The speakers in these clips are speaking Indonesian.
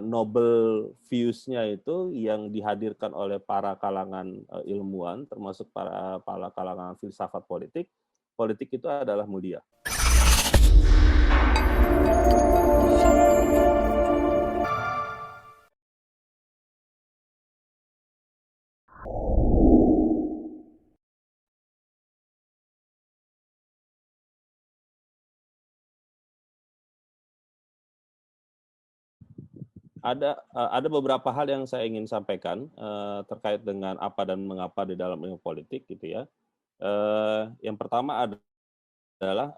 noble views-nya itu yang dihadirkan oleh para kalangan ilmuwan, termasuk para kalangan filsafat politik, politik itu adalah mulia. Ada beberapa hal yang saya ingin sampaikan terkait dengan apa dan mengapa di dalam ilmu politik gitu ya. Yang pertama adalah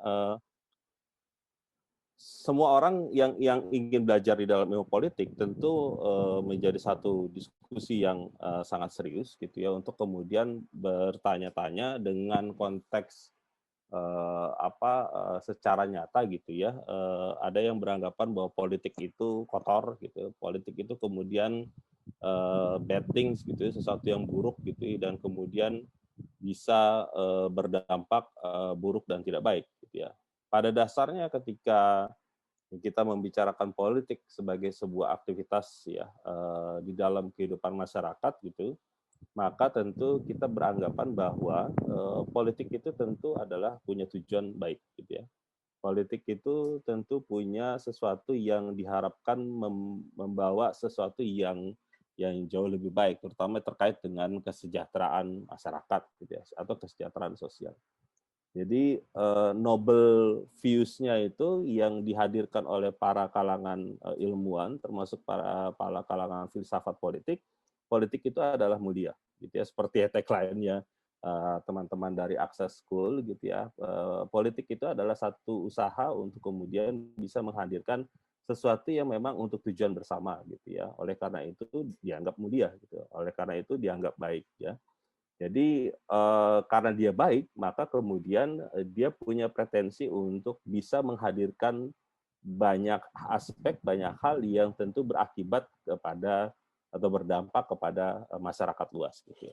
semua orang yang ingin belajar di dalam ilmu politik tentu menjadi satu diskusi yang sangat serius gitu ya untuk kemudian bertanya-tanya dengan konteks secara nyata gitu ya. Ada yang beranggapan bahwa politik itu kotor gitu, politik itu kemudian bad things gitu ya, sesuatu yang buruk gitu ya, dan kemudian bisa berdampak buruk dan tidak baik gitu ya. Pada dasarnya ketika kita membicarakan politik sebagai sebuah aktivitas ya di dalam kehidupan masyarakat gitu, maka tentu kita beranggapan bahwa politik itu tentu adalah punya tujuan baik gitu ya. Politik itu tentu punya sesuatu yang diharapkan membawa sesuatu yang jauh lebih baik, terutama terkait dengan kesejahteraan masyarakat gitu ya, atau kesejahteraan sosial. Jadi noble views-nya itu yang dihadirkan oleh para kalangan ilmuwan, termasuk para kalangan filsafat politik, politik itu adalah mulia, gitu ya. Seperti tagline-nya teman-teman dari Access School, gitu ya. Politik itu adalah satu usaha untuk kemudian bisa menghadirkan sesuatu yang memang untuk tujuan bersama, gitu ya. Oleh karena itu dianggap mulia, gitu. Oleh karena itu dianggap baik, ya. Jadi karena dia baik, maka kemudian dia punya pretensi untuk bisa menghadirkan banyak aspek, banyak hal yang tentu berakibat kepada atau berdampak kepada masyarakat luas. Gitu.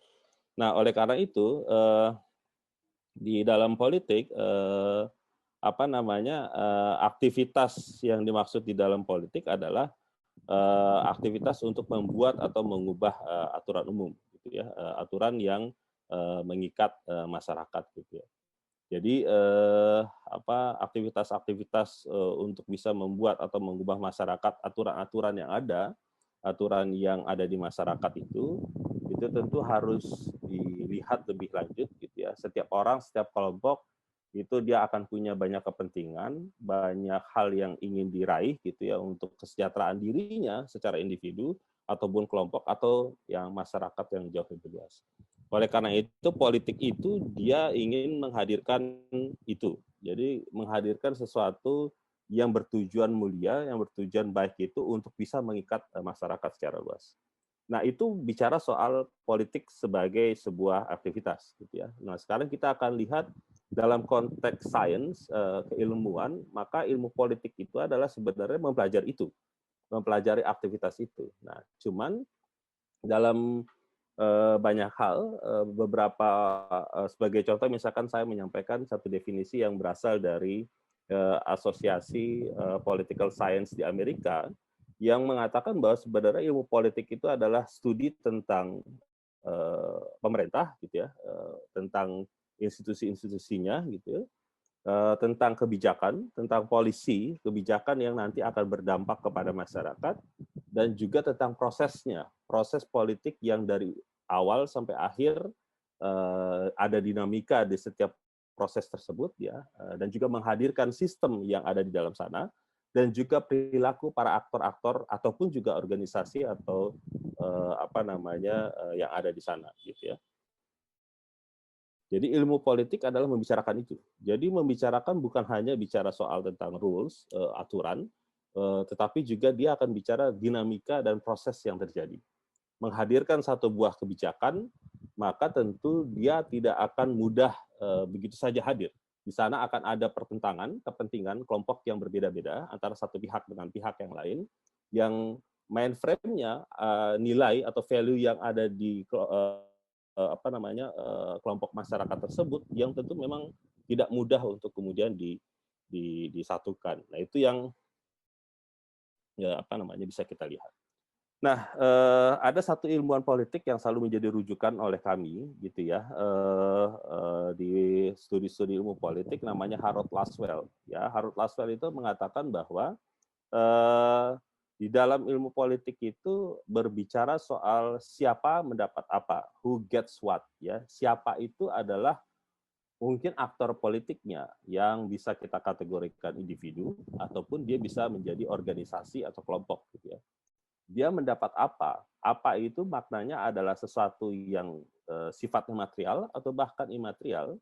Nah, oleh karena itu di dalam politik aktivitas yang dimaksud di dalam politik adalah aktivitas untuk membuat atau mengubah aturan umum, gitu ya, aturan yang mengikat masyarakat, gitu ya. Jadi aktivitas-aktivitas untuk bisa membuat atau mengubah masyarakat, aturan-aturan yang ada, aturan yang ada di masyarakat itu tentu harus dilihat lebih lanjut, gitu ya. Setiap orang, setiap kelompok itu dia akan punya banyak kepentingan, banyak hal yang ingin diraih gitu ya untuk kesejahteraan dirinya secara individu ataupun kelompok atau yang masyarakat yang jauh lebih luas. Oleh karena itu politik itu dia ingin menghadirkan itu. Jadi menghadirkan sesuatu yang bertujuan mulia, yang bertujuan baik itu untuk bisa mengikat masyarakat secara luas. Nah, itu bicara soal politik sebagai sebuah aktivitas gitu ya. Nah, sekarang kita akan lihat dalam konteks sains, keilmuan, maka ilmu politik itu adalah sebenarnya mempelajari itu, mempelajari aktivitas itu. Nah, cuman dalam banyak hal, beberapa sebagai contoh misalkan saya menyampaikan satu definisi yang berasal dari Asosiasi Political Science di Amerika yang mengatakan bahwa sebenarnya ilmu politik itu adalah studi tentang pemerintah gitu ya, tentang institusi-institusinya gitu ya, tentang kebijakan, tentang polisi, kebijakan yang nanti akan berdampak kepada masyarakat, dan juga tentang prosesnya, proses politik yang dari awal sampai akhir ada dinamika di setiap proses tersebut ya, dan juga menghadirkan sistem yang ada di dalam sana, dan juga perilaku para aktor-aktor ataupun juga organisasi atau yang ada di sana gitu ya. Jadi ilmu politik adalah membicarakan itu. Jadi membicarakan bukan hanya bicara soal tentang rules, aturan, tetapi juga dia akan bicara dinamika dan proses yang terjadi. Menghadirkan satu buah kebijakan, maka tentu dia tidak akan mudah begitu saja hadir. Di sana akan ada pertentangan, kepentingan kelompok yang berbeda-beda antara satu pihak dengan pihak yang lain, yang mainframe-nya nilai atau value yang ada di kelompok masyarakat tersebut yang tentu memang tidak mudah untuk kemudian disatukan. Nah, itu yang bisa kita lihat. Nah, ada satu ilmuwan politik yang selalu menjadi rujukan oleh kami, gitu ya, di studi-studi ilmu politik, namanya Harold Laswell. Ya, Harold Laswell itu mengatakan bahwa di dalam ilmu politik itu berbicara soal siapa mendapat apa, who gets what. Ya, siapa itu adalah mungkin aktor politiknya yang bisa kita kategorikan individu ataupun dia bisa menjadi organisasi atau kelompok, gitu ya. Dia mendapat apa? Apa itu maknanya adalah sesuatu yang sifatnya material atau bahkan imaterial,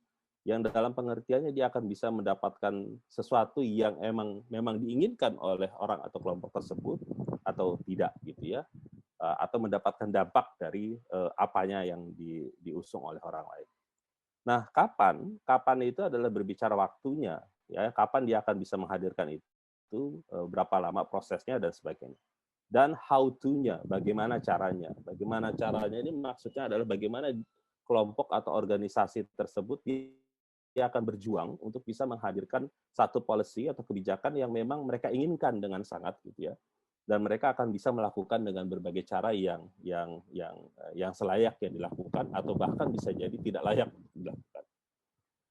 yang dalam pengertiannya dia akan bisa mendapatkan sesuatu yang memang diinginkan oleh orang atau kelompok tersebut atau tidak, gitu ya, atau mendapatkan dampak dari apanya yang diusung oleh orang lain. Nah, kapan? Kapan itu adalah berbicara waktunya, ya. Kapan dia akan bisa menghadirkan itu, berapa lama prosesnya dan sebagainya. Dan how to-nya, bagaimana caranya. Bagaimana caranya ini maksudnya adalah bagaimana kelompok atau organisasi tersebut dia akan berjuang untuk bisa menghadirkan satu policy atau kebijakan yang memang mereka inginkan dengan sangat, gitu ya. Dan mereka akan bisa melakukan dengan berbagai cara yang selayak yang dilakukan atau bahkan bisa jadi tidak layak dilakukan.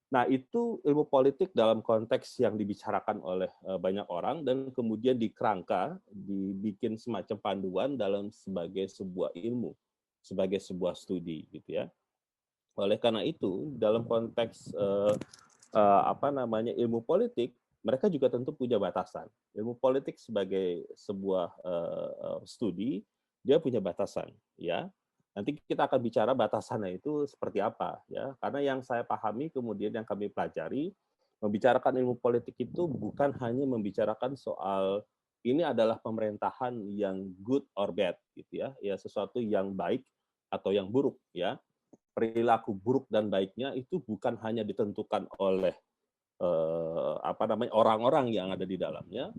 Nah, itu ilmu politik dalam konteks yang dibicarakan oleh banyak orang dan kemudian dikerangka, dibikin semacam panduan dalam sebagai sebuah ilmu, sebagai sebuah studi, gitu ya. Oleh karena itu, dalam konteks ilmu politik, mereka juga tentu punya batasan. Ilmu politik sebagai sebuah studi, dia punya batasan, ya. Nanti kita akan bicara batasannya itu seperti apa, ya. Karena yang saya pahami kemudian yang kami pelajari, membicarakan ilmu politik itu bukan hanya membicarakan soal ini adalah pemerintahan yang good or bad, gitu ya, ya sesuatu yang baik atau yang buruk, ya. Perilaku buruk dan baiknya itu bukan hanya ditentukan oleh orang-orang yang ada di dalamnya,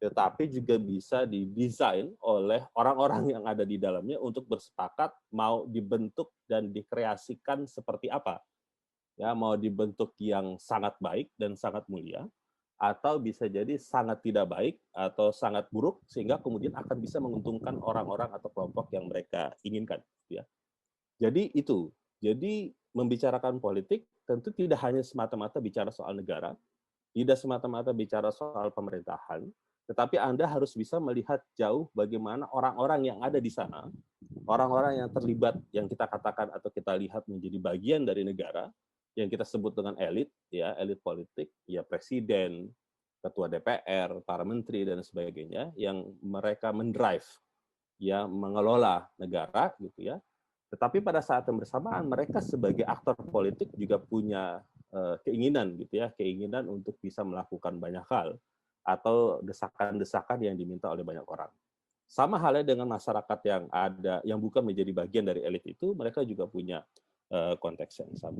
tetapi juga bisa didesain oleh orang-orang yang ada di dalamnya untuk bersepakat mau dibentuk dan dikreasikan seperti apa. Ya, mau dibentuk yang sangat baik dan sangat mulia, atau bisa jadi sangat tidak baik atau sangat buruk, sehingga kemudian akan bisa menguntungkan orang-orang atau kelompok yang mereka inginkan. Ya. Jadi itu. Jadi membicarakan politik tentu tidak hanya semata-mata bicara soal negara, tidak semata-mata bicara soal pemerintahan, tetapi Anda harus bisa melihat jauh bagaimana orang-orang yang ada di sana, orang-orang yang terlibat, yang kita katakan atau kita lihat menjadi bagian dari negara, yang kita sebut dengan elit, ya elit politik, ya presiden, ketua DPR, para menteri dan sebagainya, yang mereka mendrive, ya mengelola negara, gitu ya. Tetapi pada saat yang bersamaan mereka sebagai aktor politik juga punya keinginan, gitu ya, keinginan untuk bisa melakukan banyak hal atau desakan-desakan yang diminta oleh banyak orang. Sama halnya dengan masyarakat yang ada, yang bukan menjadi bagian dari elit itu, mereka juga punya konteks yang sama.